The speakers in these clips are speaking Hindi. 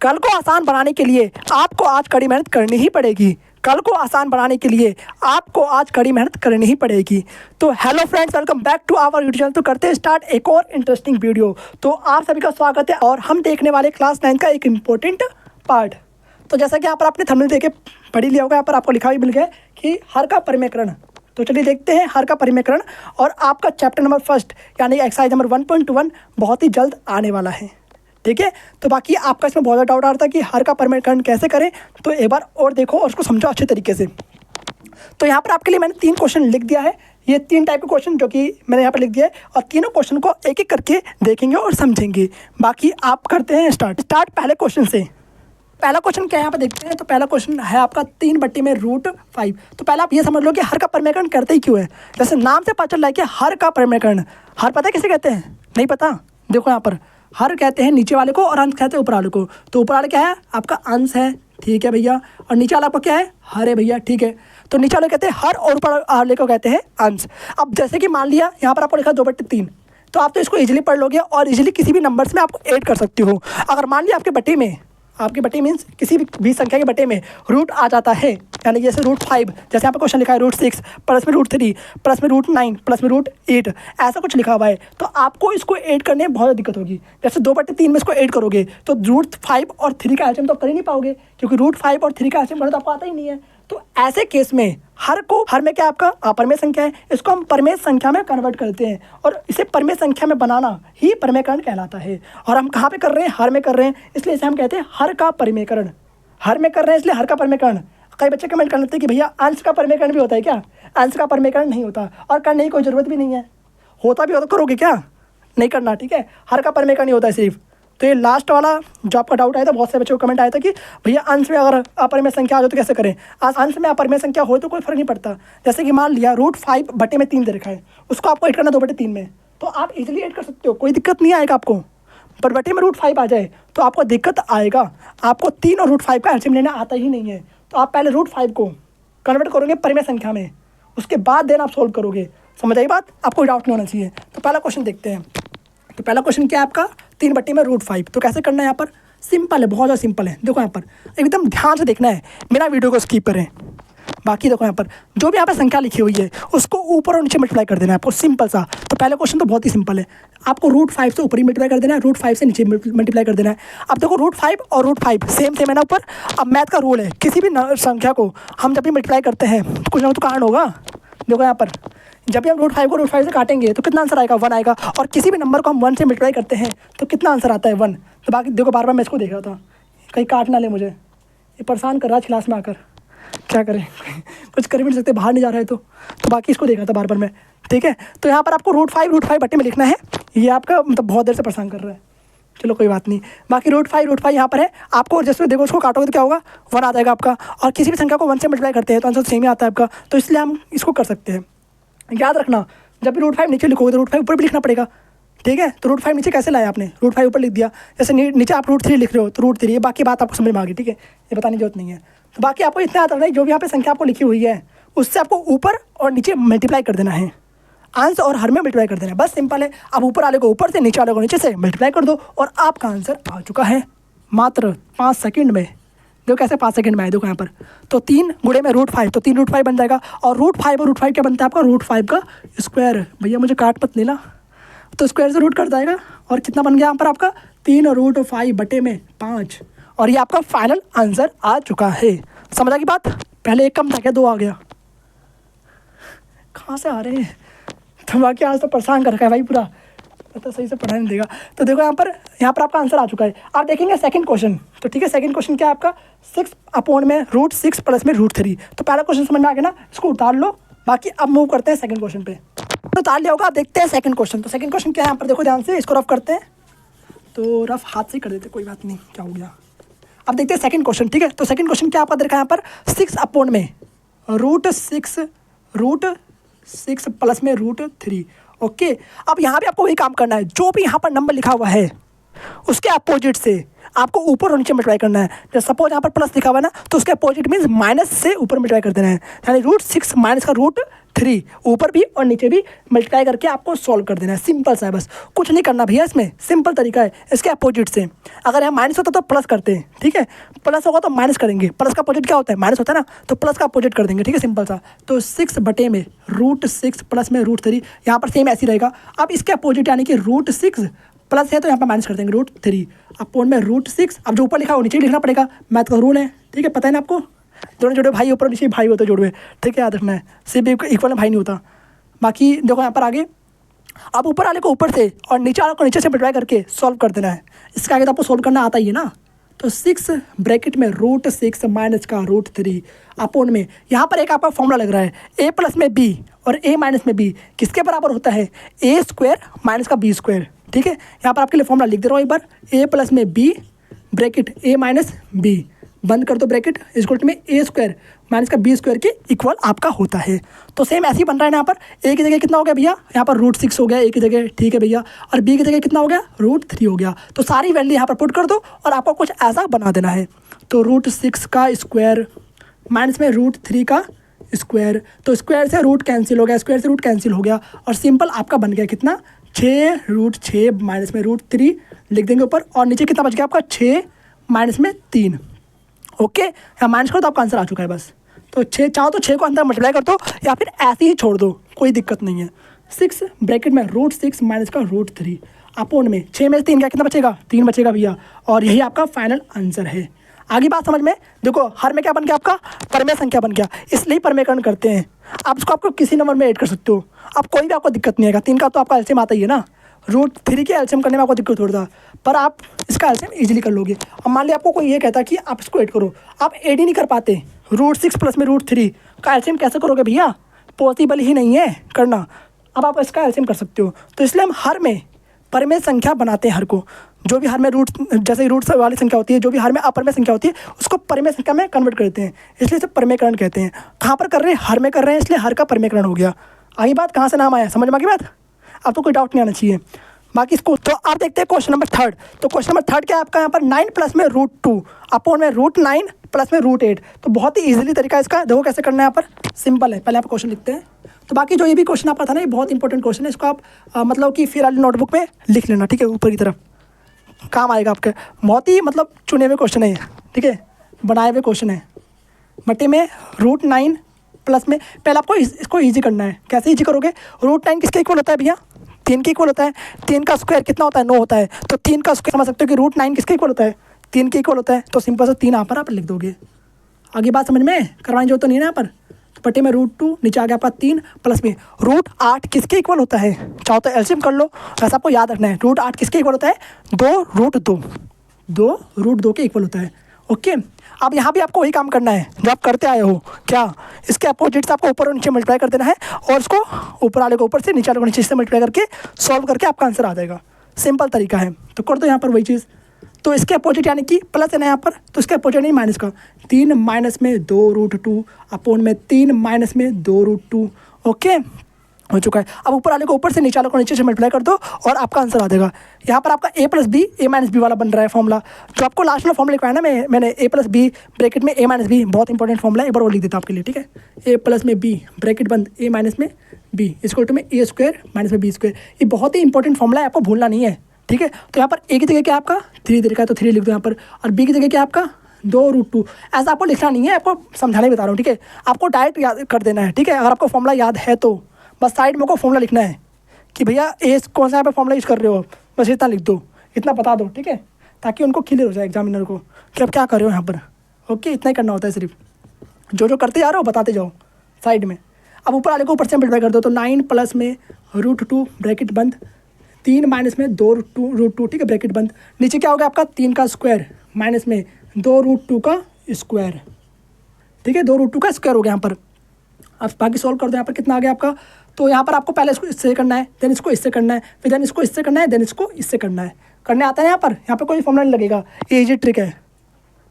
कल को आसान बनाने के लिए आपको आज कड़ी मेहनत करनी ही पड़ेगी। कल को आसान बनाने के लिए आपको आज कड़ी मेहनत करनी ही पड़ेगी। तो hello friends, welcome back to our YouTube channel. तो करते हैं स्टार्ट एक और इंटरेस्टिंग वीडियो। तो आप सभी का स्वागत है और हम देखने वाले क्लास 9 का एक इम्पोर्टेंट पार्ट। तो जैसा कि यहाँ पर आपने थंबनेल देख के पढ़ लिया होगा, यहाँ पर आपको लिखा भी मिल गया कि हर का परिमेयकरण। तो चलिए देखते हैं हर का परिमेयकरण। और आपका चैप्टर नंबर फर्स्ट यानी एक्सरसाइज नंबर 1.1 बहुत ही जल्द आने वाला है। ठीक है, तो बाकी आपका इसमें बहुत ज़्यादा डाउट आ रहा था कि हर का परिमेयकरण कैसे करें, तो एक बार और देखो और उसको समझो अच्छे तरीके से। तो यहाँ पर आपके लिए मैंने 3 क्वेश्चन लिख दिया है। ये 3 टाइप के क्वेश्चन जो कि मैंने यहाँ पर लिख दिया है, और तीनों क्वेश्चन को एक एक करके देखेंगे और समझेंगे। बाकी आप करते हैं स्टार्ट पहले क्वेश्चन से। पहला क्वेश्चन क्या है यहाँ पर देखते हैं। तो पहला क्वेश्चन है आपका 3/√5। तो पहले आप ये समझ लो कि हर का परिमेयकरण करते ही क्यों है। जैसे नाम से पता चल रहा है कि हर का परिमेयकरण। हर पता है किसे कहते हैं? नहीं पता? देखो यहाँ पर हर कहते हैं नीचे वाले को और अंश कहते हैं ऊपर वाले को। तो ऊपर वाले क्या है? आपका अंश है, ठीक है भैया। और नीचे वाला आपका क्या है? हर है भैया, ठीक है। तो नीचे वाले कहते हैं हर और ऊपर वाले को कहते हैं अंश। अब जैसे कि मान लिया यहाँ पर आपको लिखा 2/3, तो आप तो इसको इजीली पढ़ लोगे और इजीली किसी भी नंबर्स में आपको ऐड कर सकते हो। अगर मान लिया आपके बटे मीन्स किसी भी संख्या के बटे में रूट आ जाता है, यानी जैसे √5, जैसे यहाँ पर क्वेश्चन लिखा है √6 प्लस में √3 प्लस में √9 प्लस में √8, ऐसा कुछ लिखा हुआ है, तो आपको इसको ऐड करने में बहुत दिक्कत होगी। जैसे 2/3 में इसको ऐड करोगे तो √5 और 3 का एलसीएम तो आप कर ही नहीं पाओगे, क्योंकि √5 और 3 का एलसीएम करना तो आपको आता ही नहीं है। तो ऐसे केस में हर में क्या आपका अपरिमेय संख्या है, इसको हम परिमेय संख्या में कन्वर्ट करते हैं और इसे परिमेय संख्या में बनाना ही परिमेयकरण कहलाता है। और हम कहाँ पे कर रहे हैं? हर में कर रहे हैं, इसलिए इसे हम कहते हैं हर का परिमेयकरण। हर में कर रहे हैं इसलिए हर का परिमेयकरण। कई बच्चे कमेंट कर लेते हैं कि भैया अंश का परिमेयकरण भी होता है क्या? अंश का परिमेयकरण नहीं होता और करने की कोई ज़रूरत भी नहीं है। होता भी हो तो करोगे क्या? नहीं करना, ठीक है। हर का परिमेयकरण नहीं होता है सिर्फ। तो ये लास्ट वाला जो आपका डाउट आया था, बहुत से बच्चों को कमेंट आया था कि भैया अंश में अगर अपरिमेय संख्या आ जाए तो कैसे करें। आज अंश में अपरिमेय संख्या हो तो कोई फर्क नहीं पड़ता। जैसे कि मान लिया √5/3 दे रखा है, उसको आपको ऐड करना 2/3 में, तो आप इजीली ऐड कर सकते हो, कोई दिक्कत नहीं आएगा आपको। पर बटे में √5 आ जाए तो आपको दिक्कत आएगा। आपको 3 और √5 का एलसीएम लेना आता ही नहीं है। तो आप पहले √5 को कन्वर्ट करोगे परिमेय संख्या में, उसके बाद देन आप सोल्व करोगे। समझ आई बात? आपको कोई डाउट नहीं होना चाहिए। तो पहला क्वेश्चन देखते हैं। तो पहला क्वेश्चन क्या है आपका? 3/√5। तो कैसे करना है? यहाँ पर सिंपल है, बहुत ज़्यादा सिंपल है। देखो यहाँ पर एकदम ध्यान से देखना है, बिना वीडियो को स्किप करें। बाकी देखो यहाँ पर जो भी यहाँ पर संख्या लिखी हुई है उसको ऊपर और नीचे मल्टीप्लाई कर देना है आपको, सिंपल सा। तो पहला क्वेश्चन तो बहुत ही सिंपल है, आपको √5 से ऊपर ही मल्टीप्लाई कर देना है, √5 से नीचे मल्टीप्लाई कर देना है। अब देखो √5 और √5 सेम है ना ऊपर। अब मैथ का रूल है, किसी भी संख्या को हम जब भी मल्टीप्लाई करते हैं तो कुछ ना कुछ कारण होगा। देखो यहाँ पर जब भी हम √5 को √5 से काटेंगे तो कितना आंसर आएगा? 1 आएगा। और किसी भी नंबर को हम 1 से मल्टीप्लाई करते हैं तो कितना आंसर आता है? 1। तो बाकी देखो, बार बार मैं इसको देख रहा था, कहीं काट ना ले मुझे, ये परेशान कर रहा है क्लास में आकर। क्या करें कुछ कर भी नहीं सकते, बाहर नहीं जा रहा है तो बाकी इसको देख रहा था बार बार मैं, ठीक है। तो यहाँ पर आपको √5 बटे में लिखना है। ये आपका मतलब बहुत देर से परेशान कर रहा है, चलो कोई बात नहीं। बाकी √5 यहाँ पर है, आपको जैसे देखो उसको काटोगे तो क्या होगा? 1 आ जाएगा आपका। और किसी भी संख्या को 1 से मल्टीप्लाई करते हैं तो आंसर सेम ही आता है आपका, तो इसलिए हम इसको कर सकते हैं। याद रखना, जब भी √5 नीचे लिखोगे तो √5 ऊपर भी लिखना पड़ेगा, ठीक है। तो √5 नीचे कैसे लाया आपने? √5 ऊपर लिख दिया। जैसे नीचे आप √3 लिख रहे हो तो √3, ये बाकी बात आपको समझ में आ गई, ठीक है, ये बताने की जरूरत नहीं है। तो बाकी आपको इतना याद रखना है, जो भी यहाँ पे संख्या आपको लिखी हुई है उससे आपको ऊपर और नीचे मल्टीप्लाई कर देना है, अंश और हर में मल्टीप्लाई कर देना है, बस सिंपल है। अब ऊपर वाले को ऊपर से, नीचे वाले को नीचे से मल्टीप्लाई कर दो और आपका आंसर आ चुका है मात्र 5 सेकंड में। देखो कैसे 5 सेकंड में आए, देखो यहाँ पर। तो 3 गुणे में √5, तो 3 √5 बन जाएगा। और √5 और √5 क्या बनता है आपका? √5 का स्क्वायर। भैया मुझे काट मत लेना, तो स्क्वायर से रूट कट जाएगा और कितना बन गया यहाँ पर आपका? 3√5/5। और ये आपका फाइनल आंसर आ चुका है। समझ आ गई बात? पहले 1 कम था क्या? 2 आ गया। कहाँ से आ रहे हैं? तो बाकी आज तो परेशान कर रखा है भाई पूरा, तो सही से पढ़ा नहीं देगा। तो देखो यहाँ पर आपका आंसर आ चुका है। आप देखेंगे सेकंड क्वेश्चन। तो ठीक है, सेकंड क्वेश्चन क्या है आपका? 6/√6 प्लस में √3। तो पहला क्वेश्चन समझ में आ गया ना, इसको उतार लो। बाकी अब मूव करते हैं सेकंड क्वेश्चन पे। तो उतार लिया होगा, आप देखते हैं सेकंड क्वेश्चन। तो सेकंड क्वेश्चन क्या है यहाँ पर? देखो ध्यान से, इसको रफ करते हैं। तो रफ हाथ से ही कर देते, कोई बात नहीं, क्या हो गया। अब देखते हैं सेकंड क्वेश्चन, ठीक है। तो सेकंड क्वेश्चन क्या आपका देखा यहाँ पर? 6/√6 प्लस में √3। ओके, अब यहाँ भी आपको वही काम करना है, जो भी यहाँ पर नंबर लिखा हुआ है उसके अपोजिट से आपको ऊपर और नीचे मल्टीप्लाई करना है। जब सपोज यहाँ पर प्लस लिखा हुआ है ना, तो उसके अपोजिट मीन्स माइनस से ऊपर मल्टीप्लाई कर देना है, यानी √6 माइनस का 3 ऊपर भी और नीचे भी मल्टीप्लाई करके आपको सॉल्व कर देना है। सिंपल सा है, बस कुछ नहीं करना भैया इसमें, सिंपल तरीका है। इसके अपोजिट से अगर यहाँ माइनस होता तो प्लस करते हैं, ठीक है, प्लस होगा तो माइनस करेंगे, प्लस का अपोजिट क्या होता है, माइनस होता है ना, तो प्लस का अपोजिट कर देंगे, ठीक है, सिंपल सा। तो 6 बटे में √6 प्लस में √3, यहाँ पर सेम ऐसी रहेगा। अब इसके अपोजिट यानी कि √6 प्लस है तो यहाँ पर माइनस कर देंगे √3 अपोन में √6। अब जो ऊपर लिखा है वो नीचे लिखना पड़ेगा, मैथ का रूल है, ठीक है, पता है ना आपको। दोनों जोड़े भाई ऊपर नीचे भाई होते जोड़े, ठीक है, याद रखना है, सिर्फ इक्वल में भाई नहीं होता। बाकी देखो यहाँ पर आगे, अब ऊपर वाले को ऊपर से और नीचे वाले को नीचे से मल्टीप्लाई करके सॉल्व कर देना है। इसका आगे तो आपको सॉल्व करना आता ही है ना। तो 6 ब्रैकेट में √6 माइनस का √3 अपोन में, यहाँ पर एक आपका फॉर्मूला लग रहा है, a प्लस में b और a माइनस में b किसके बराबर होता है, a² माइनस का b², ठीक है। यहाँ पर आपके लिए फॉर्मूला लिख दे रहा हूँ एक बार, a प्लस में b bracket a minus b बंद कर दो ब्रैकेट, इक्वल में a² माइनस का b² के इक्वल आपका होता है। तो सेम ऐसे ही बन रहा है ना। यहाँ पर a की जगह कितना हो गया भैया, यहाँ पर √6 हो गया a की जगह, ठीक है भैया, और b की जगह कितना हो गया, √3 हो गया। तो सारी वैल्यू यहाँ पर पुट कर दो और आपको कुछ ऐसा बना देना है। तो √6 का स्क्वायर माइनस में √3 का स्क्वायर, तो स्क्वायर से रूट कैंसिल हो गया, स्क्वायर से रूट कैंसिल हो गया, और सिंपल आपका बन गया कितना, 6√6 माइनस में √3 लिख देंगे ऊपर, और नीचे कितना बच गया आपका, 6 माइनस में 3। ओके, यहाँ माइनस करो तो आपका आंसर आ चुका है बस। तो 6 चाहो तो 6 को अंदर मल्टीप्लाई कर दो या फिर ऐसे ही छोड़ दो, कोई दिक्कत नहीं है। 6 ब्रैकेट में √6 माइनस का √3 अपोन में 6 में से 3 क्या कितना बचेगा, 3 बचेगा भैया, और यही आपका फाइनल आंसर है। आगे बात समझ में, देखो हर में क्या बन गया आपका, परमेय संख्या बन गया, इसलिए परमेयकरण करते हैं। आप इसको आपको किसी नंबर में ऐड कर सकते हो, अब कोई भी आपको दिक्कत नहीं आएगा। 3 का तो आपका एलसीएम आता ही है ना, √3 के एलसीएम करने में आपको दिक्कत होता, पर आप इसका एलसीएम इजीली कर लोगे। अब मान लिया आपको कोई ये कहता है कि आप इसको ऐड करो, आप ऐड ही नहीं कर पाते, √6 प्लस में √3 का एलसीएम कैसे करोगे भैया, पॉसिबल ही नहीं है करना। अब आप इसका एलसीएम कर सकते हो, तो इसलिए हम हर में परमेय संख्या बनाते हैं। हर को जो भी हर में रूट, जैसे रूट वाली संख्या होती है, जो भी हर में अपरमेय संख्या होती है उसको परमेय संख्या में कन्वर्ट करते हैं, इसलिए इसे परमेयकरण कहते हैं। कहाँ पर कर रहे हैं, हर में कर रहे हैं, इसलिए हर का परमेयकरण हो गया। आगे बात कहाँ से नाम आया, समझ में आ गई बात, अब तो कोई डाउट नहीं आना चाहिए। बाकी इसको तो आप देखते हैं क्वेश्चन नंबर 3। तो क्वेश्चन नंबर 3 क्या है आपका, यहाँ पर 9 प्लस में √2 अपोन में √9 प्लस में √8। तो बहुत ही इजीली तरीका है इसका, देखो कैसे करना है। यहाँ पर सिंपल है, पहले आप क्वेश्चन लिखते हैं। तो बाकी जो ये भी क्वेश्चन आपका था ना, ये बहुत इंपॉर्टेंट क्वेश्चन है, इसको आप मतलब कि फिर वाली नोटबुक में लिख लेना, ठीक है, ऊपर की तरफ काम आएगा आपके। बहुत ही मतलब चुने हुए क्वेश्चन है ये, ठीक है, बनाए हुए क्वेश्चन है। मट्टी में √9 प्लस में, पहले आपको इसको ईजी करना है। कैसे ईजी करोगे, √9 किसके इक्वल होता है भैया, 3 के इक्वल होता है। 3 का स्क्वायर कितना होता है, 9 होता है। तो 3 का स्क्वायर समझ सकते हो कि √9 किसके इक्वल होता है, 3 के इक्वल होता है। तो सिंपल से 3 यहाँ पर आप लिख दोगे। आगे बात समझ में, करवाने जो तो नहीं है ना यहाँ पर। तो पट्टे में √2 नीचे आ गया आपका 3 प्लस में √8 किसके इक्वल होता है, चाहो तो एलसीएम कर लो, ऐसा आपको याद रखना है। √8 किसके इक्वल होता है, 2 √2 के इक्वल होता है। ओके, अब यहाँ भी आपको वही काम करना है जो आप करते आए हो। क्या, इसके अपोजिट से आपको ऊपर और नीचे मल्टीप्लाई कर देना है, और इसको ऊपर वाले को ऊपर से, नीचे वाले को नीचे से मल्टीप्लाई करके सॉल्व करके आपका आंसर आ जाएगा। सिंपल तरीका है, तो कर दो यहाँ पर वही चीज़। तो इसके अपोजिट यानी कि प्लस है ना यहाँ पर, तो इसके अपोजिट नहीं माइनस का, 3 माइनस में 2√2 अपोन में 3 माइनस में 2√2। ओके, हो चुका है। अब ऊपर वाले को ऊपर से, नीचे वाले को नीचे से मल्टीप्लाई कर दो और आपका आंसर आ जाएगा। यहाँ पर आपका a plus B a minus B वाला बन रहा है फॉर्मूला, जो आपको लास्ट में फॉर्मूला लिखवाया ना मैंने a प्लस बी ब्रैकेट में a माइनस बी, बहुत इंपॉर्टेंट फॉर्मूला है, एक बार वो लिख देता आपके लिए, ठीक है। a प्लस में b ब्रैकेट बंद a माइनस में b इक्वल टू में a² माइनस में b²। ये बहुत ही इंपॉर्टेंट फॉर्मूला है, आपको भूलना नहीं है, ठीक है। तो यहाँ पर a की जगह क्या आपका 3 तरीका है, तो 3 लिख दो यहाँ पर, और b की जगह क्या आपका 2√2। ऐसा आपको लिखना नहीं है, आपको समझाने बता रहा हूँ, ठीक है। आपको डायरेक्ट याद कर देना है, ठीक है। अगर आपको फॉर्मूला याद है तो बस साइड में को फॉर्मूला लिखना है कि भैया ए कौन सा यहाँ पर फॉर्मूला यूज़ कर रहे हो, बस इतना लिख दो, इतना बता दो, ठीक है, ताकि उनको क्लियर हो जाए एग्जामिनर को कि आप क्या कर रहे हो यहाँ पर। ओके, इतना ही करना होता है, सिर्फ जो करते जा रहे हो बताते जाओ साइड में। अब ऊपर वाले को ऊपर से मल्टीप्लाई कर दो, तो 9 प्लस में √2 ब्रैकेट बंद, 3 माइनस में 2√2, ठीक है, ब्रैकेट बंद। नीचे क्या हो गया आपका 3 का स्क्वायर माइनस में 2√2 का स्क्वायर, ठीक है, 2√2 का स्क्वायर हो गया यहाँ पर। अब बाकी सॉल्व कर दो, यहाँ पर कितना आ गया आपका। तो यहाँ पर आपको पहले इसको इससे करना है, देन इसको इससे करना है, फिर देन इसको इससे करना है, देन इसको इससे करना है। करने आता है यहाँ पर कोई फॉर्मूला नहीं लगेगा, ये इजी ट्रिक है,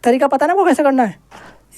तरीका पता है ना वो कैसे करना है।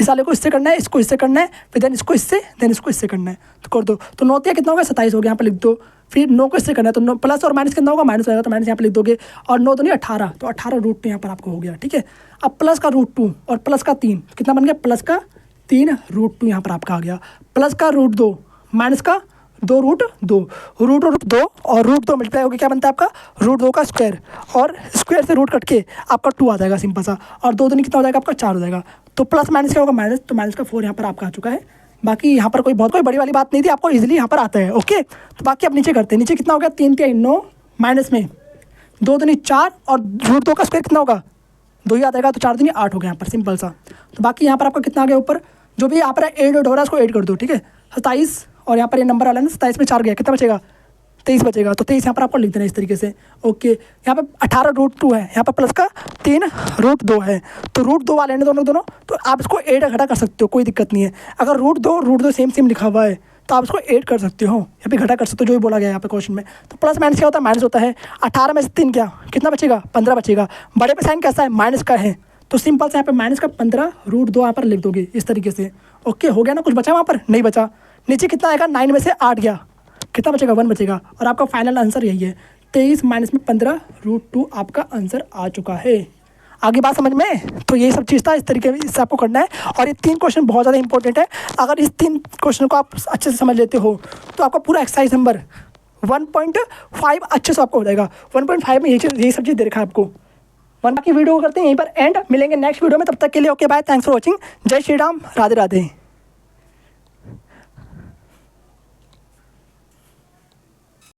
इस वाले को इससे करना है, इसको इससे करना है, फिर देन इसको इससे, देन इसको इससे करना है। तो कर दो, तो 9 कितना होगा 27 हो गया, यहाँ पर लिख दो। फिर 9 को इससे करना है, तो 9 प्लस और माइनस कितना होगा, माइनस होगा, तो माइनस यहाँ पर लिख दोगे। और 9 तो नहीं 18, तो 18√2 यहाँ पर आपको हो गया, ठीक है। अब प्लस का √2 और प्लस का 3 कितना बन गया, प्लस का 3√2 यहाँ पर आपका आ गया, प्लस का √2 माइनस का 2√2, √2 और √2 मल्टीप्लाई होकर क्या बनता है आपका √2 का स्क्वायर, और स्क्वायर से रूट कट के आपका 2 आ जाएगा सिंपल सा, और 2 दूनी कितना हो जाएगा आपका 4 हो जाएगा। तो प्लस माइनस क्या होगा माइनस, तो माइनस का 4 यहाँ पर आपका आ चुका है। बाकी यहाँ पर कोई बड़ी वाली बात नहीं थी, आपको इजीली यहाँ पर आता है। ओके, तो बाकी आप नीचे करते हैं, नीचे कितना हो गया 3 3 9 माइनस में 2 दूनी 4 और √2 का स्क्वायर कितना होगा 2 ही आ जाएगा, तो 4 दूनी 8 हो गया यहाँ पर सिंपल सा। तो बाकी यहाँ पर आपका कितना आ गया ऊपर, जो भी यहाँ पर एड हो रहा है उसको ऐड कर दो, ठीक है 27, और यहाँ पर ये नंबर वाला है ना 27 में 4 गया, कितना बचेगा 23 बचेगा, तो 23 यहाँ पर आपको लिख देना इस तरीके से। ओके, यहाँ पर 18√2 है, यहाँ पर प्लस का 3√2 है, तो √2 वाले हैं दोनों, तो आप इसको ऐड घटा कर सकते हो, कोई दिक्कत नहीं है। अगर √2 सेम लिखा हुआ है तो आप इसको ऐड कर सकते हो या फिर घटा कर सकते हो, जो भी बोला गया है यहाँ पे क्वेश्चन में। तो प्लस माइनस क्या होता है माइनस होता है, 18 में से 3 क्या कितना बचेगा 15 बचेगा, बड़े पे साइन कैसा है माइनस का है, तो सिंपल से यहाँ पे माइनस का 15√2 यहाँ पर लिख दोगे इस तरीके से। ओके, हो गया ना, कुछ बचा वहाँ पर नहीं बचा। नीचे कितना आएगा 9 में से 8 गया, कितना बचेगा 1 बचेगा, और आपका फाइनल आंसर यही है 23 माइनस में 15√2 आपका आंसर आ चुका है। आगे बात समझ में, तो ये सब चीज़ था, इस तरीके से आपको करना है। और ये 3 क्वेश्चन बहुत ज़्यादा इंपॉर्टेंट है, अगर इस 3 क्वेश्चन को आप अच्छे से समझ लेते हो तो आपका पूरा एक्सरसाइज नंबर 1.5 अच्छे से आपको हो जाएगा। 1.5 में यही सब चीज़ दे रखा है आपको। बाकी वीडियो करते हैं यहीं पर एंड, मिलेंगे नेक्स्ट वीडियो में, तब तक के लिए okay bye, thanks for watching, जय श्री राम, राधे राधे।